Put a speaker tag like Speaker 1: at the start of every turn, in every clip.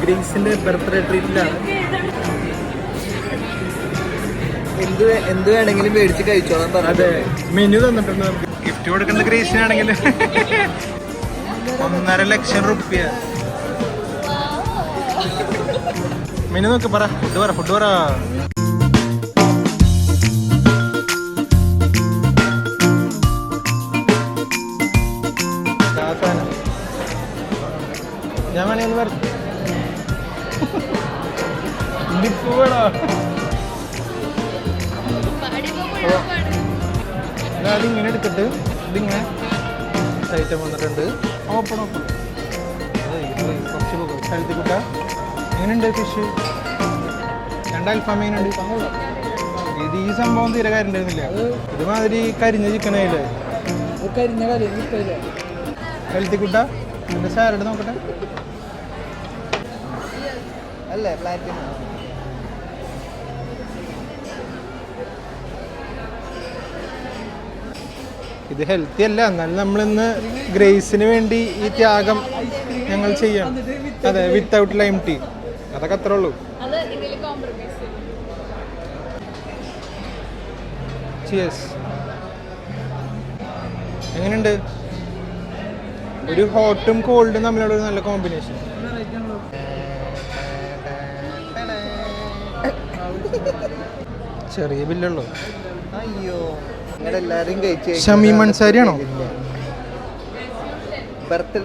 Speaker 1: ഗ്രീസിന്റെ birthday ട്രീറ്റിലാണ്. എന്ത് വേണമെങ്കിലും മേടിച്ച് കഴിച്ചോളാം. അതെ, മെനു തന്നിട്ടുണ്ട് നമുക്ക്. ഗിഫ്റ്റ് കൊടുക്കേണ്ട ഗ്രീസിനാണെങ്കിൽ 1.5 ലക്ഷം റുപ്യ. മെനു നോക്ക്, പറ ഫുഡ് പറ. ഞാൻ വേണമെങ്കിൽ പറഞ്ഞു അതിങ്ങനെ എടുത്തിട്ട് ഇതിങ്ങനെ ഐറ്റം വന്നിട്ടുണ്ട്. ഓപ്പൺ കുറച്ച് ഹെൽത്തി കുട്ട. എങ്ങനെയുണ്ട് ഫിഷ്? 2 അൽഫാം മീനുണ്ട്. ഇത് ഈ സംഭവം തീരെ കാര്യണ്ടായിരുന്നില്ല. ഇതുമാതിരി കരിഞ്ഞ ചിക്കനായില്ലേ? ഹെൽത്തി കുട്ട. എൻ്റെ സാലഡ് നോക്കട്ടെ. അല്ലേ പ്ലാറ്റിനം. ഇത് ഹെൽത്തി അല്ല, എന്നാലും നമ്മളിന്ന് ഗ്രേസിന് വേണ്ടി ഈ ത്യാഗം ഞങ്ങൾ ചെയ്യണം. അതെ, വിത്തൗട്ട് ലൈം ടീ. അതൊക്കെ അത്രേ ഉള്ളൂ. ചിയേഴ്സ്. എങ്ങനെയുണ്ട്? ഒരു ഹോട്ടും കോൾഡും തമ്മിലുള്ള ഒരു നല്ല കോമ്പിനേഷൻ. ചെറിയ ബില്ലുള്ളൂ. അയ്യോ, എല്ലാരും ഷമീം അൻസാരിയാണോ? ബർത്ത്ഡേ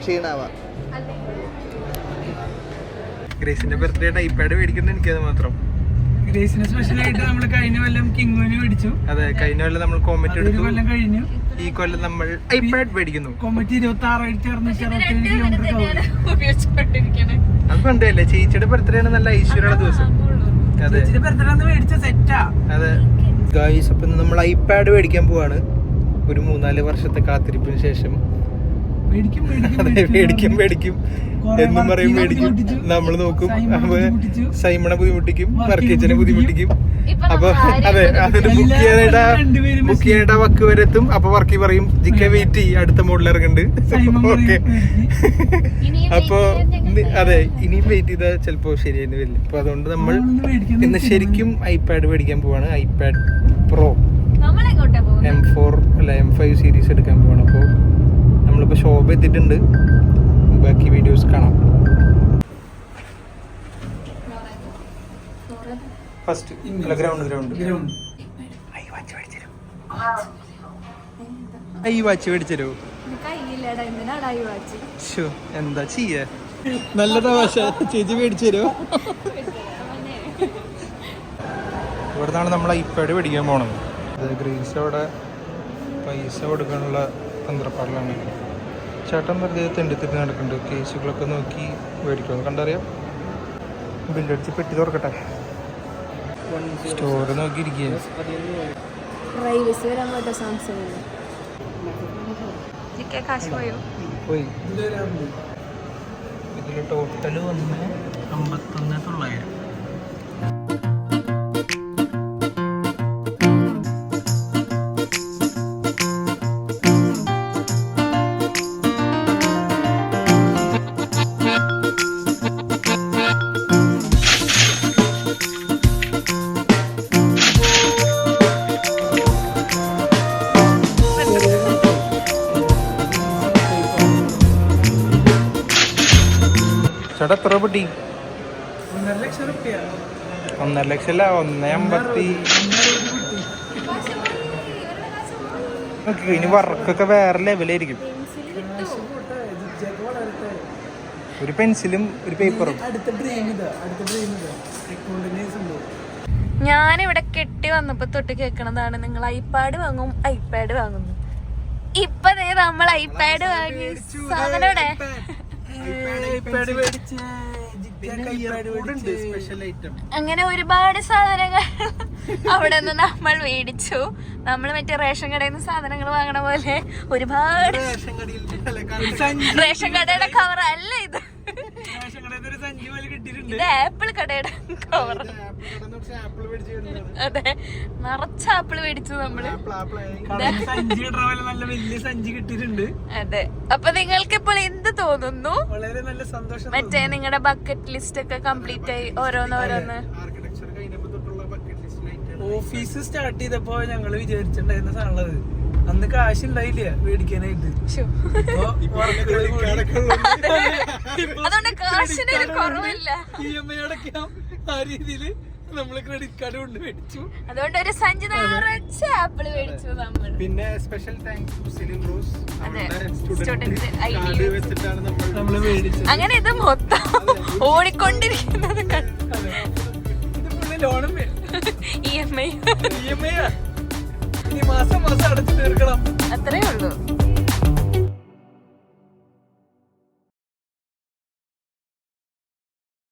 Speaker 1: ക്ഷീണാവാ. ഗ്രേസിന്റെ ബർത്ത്ഡേ ഐപാഡ് മേടിക്കുന്നത് എനിക്കത് മാത്രം.
Speaker 2: ഗ്രേസിന് സ്പെഷ്യൽ ആയിട്ട് നമ്മൾ കഴിഞ്ഞ കൊല്ലം കിങ്ങുവിന് മേടിച്ചു.
Speaker 1: അതെ, കഴിഞ്ഞ കൊല്ലം നമ്മൾ കോമറ്റ് എടുത്തു.
Speaker 2: കൊല്ലം കഴിഞ്ഞു.
Speaker 1: ഈ കൊല്ലം നമ്മൾ ഐപാഡ് മേടിക്കുന്നു.
Speaker 2: കോമറ്റ് 26,667 കിലോമീറ്റർ
Speaker 1: അത് കണ്ടല്ലേ, ചേച്ചിയുടെ ബർത്ത്ഡേ ആണ് നല്ല ഐശ്വര്യമുള്ള ദിവസം. അതെ, അതെ ഗായ്സ്. അപ്പം നമ്മൾ ഐപാഡ് മേടിക്കാൻ പോവാണ്. ഒരു 3-4 വർഷത്തെ കാത്തിരിപ്പിന് ശേഷം. അതെ, മേടിക്കും എന്നും പറയും മേടിക്കും. നമ്മൾ നോക്കും, സൈമണെ ബുദ്ധിമുട്ടിക്കും, വർക്കേച്ചനെ ബുദ്ധിമുട്ടിക്കും. അപ്പൊ അതെ, അതിന് ബുക്ക് ചെയ്യാനായിട്ട് വക്ക് വരെ എത്തും. അപ്പൊ വർക്കി പറയും ജിക്ക വെയിറ്റ് ചെയ്യും, അടുത്ത മോഡൽ ഇറങ്ങുന്നുണ്ട്. ഓക്കെ, അപ്പൊ അതെ, ഇനിയും വെയിറ്റ് ചെയ്താൽ ചിലപ്പോ ശരിയായിരുന്നു വരില്ല. അപ്പൊ അതുകൊണ്ട് നമ്മൾ ഇന്ന് ശരിക്കും ഐപാഡ് മേടിക്കാൻ പോവാണ്. ഐപാഡ് പ്രോ M4 അല്ല M5 സീരീസ് എടുക്കാൻ പോവാണ്. അപ്പോൾ നമ്മളിപ്പോൾ ഷോപ്പ് എത്തിയിട്ടുണ്ട്. ബാക്കി വീഡിയോസ് കാണാം. ഫസ്റ്റ് ഗ്രൗണ്ട് ഐ വാച്ച് മേടിച്ചരോ? എന്താ ചെയ്യ? നല്ല തമാശ. ചേച്ചി മേടിച്ചരോ? ഇവിടുന്നാണ് നമ്മൾ ഐപാഡ് മേടിക്കാൻ പോണത്. അത് ഗ്രീസ് അവിടെ പൈസ കൊടുക്കാനുള്ള തന്ത്രപ്പാടിലാണ്. ചേട്ടൻ വെറുതെ തെണ്ടിത്തിട്ട് നടക്കുന്നുണ്ട്. കേസുകളൊക്കെ നോക്കി മേടിക്കുമെന്ന് കണ്ടറിയാം. ബില്ലടിച്ച് പെട്ടി തുറക്കട്ടെ. സ്റ്റോറ് നോക്കിയിരിക്കുക. പോയി. ഇതിൽ ടോട്ടല് വന്ന് 51,900. ചേട്ടാ എത്ര പൊട്ടി?
Speaker 2: 1.5 ലക്ഷം റുപ്യ.
Speaker 1: 1.5 ലക്ഷം അല്ല, 1.50. ഇനി വർക്കൊക്കെ വേറെ ലെവലായിരിക്കും. ഒരു പെൻസിലും ഒരു പേപ്പറും.
Speaker 3: ഞാനിവിടെ കെട്ടി വന്നപ്പോ തൊട്ട് കേൾക്കണതാണ്, നിങ്ങൾ ഐപാഡ് വാങ്ങും, ഐപാഡ് വാങ്ങുന്നു. ഇപ്പൊ നമ്മൾ ഐപാഡ് വാങ്ങി. സാധനോടെ അങ്ങനെ ഒരുപാട് സാധനങ്ങൾ അവിടെ നിന്ന് നമ്മൾ മേടിച്ചു. നമ്മൾ മറ്റേ റേഷൻ കടയിൽ നിന്ന് സാധനങ്ങൾ വാങ്ങണ പോലെ ഒരുപാട്. റേഷൻ കടയുടെ കവർ അല്ല ഇത്.
Speaker 2: ഉണ്ട്.
Speaker 3: ഇത് ആപ്പിൾ കടയുടെ കവർ. അതെ, നിറച്ച ആപ്പിൾ മേടിച്ചു നമ്മള്.
Speaker 2: സഞ്ചി ഇടണ പോലെ നല്ല വലിയ സഞ്ചി കിട്ടിയിട്ടുണ്ട്.
Speaker 3: അതെ, അപ്പൊ നിങ്ങൾക്ക് ഇപ്പോൾ എന്ത് തോന്നുന്നു?
Speaker 2: വളരെ നല്ല സന്തോഷം.
Speaker 3: മറ്റേ നിങ്ങളുടെ ബക്കറ്റ് ലിസ്റ്റ് ഒക്കെ കംപ്ലീറ്റ് ആയി ഓരോന്നോരോന്ന്.
Speaker 2: ഓഫീസ് സ്റ്റാർട്ട് ചെയ്തപ്പോ ഞങ്ങള് വിചാരിച്ചിട്ടുണ്ടായിരുന്ന സാധനത് അന്ന് കാശ് ഉണ്ടായില്ല മേടിക്കാനായിട്ട്.
Speaker 3: അതുകൊണ്ട് കാശിനൊരു കുറവില്ല.
Speaker 2: EMI അടയ്ക്കാം ആ രീതിയില് നമ്മള് ക്രെഡിറ്റ് കാർഡ് കൊണ്ട് മേടിച്ചു.
Speaker 3: അതുകൊണ്ട് ഒരു സഞ്ചി നിറച്ച ആപ്പിൾ മേടിച്ചു നമ്മൾ.
Speaker 1: പിന്നെ special thanks to Celine Rose.
Speaker 2: നമ്മള് മേടിച്ചു.
Speaker 3: അങ്ങനെ ഇത് മൊത്തം ഓടിക്കൊണ്ടിരിക്കുന്നത്
Speaker 2: ഇത് പുള്ളി ലോണും
Speaker 3: EMI
Speaker 2: EMI ഇനി മാസം മാസം അടച്ചു തീർക്കണം.
Speaker 3: അത്രേ ഉള്ളൂ.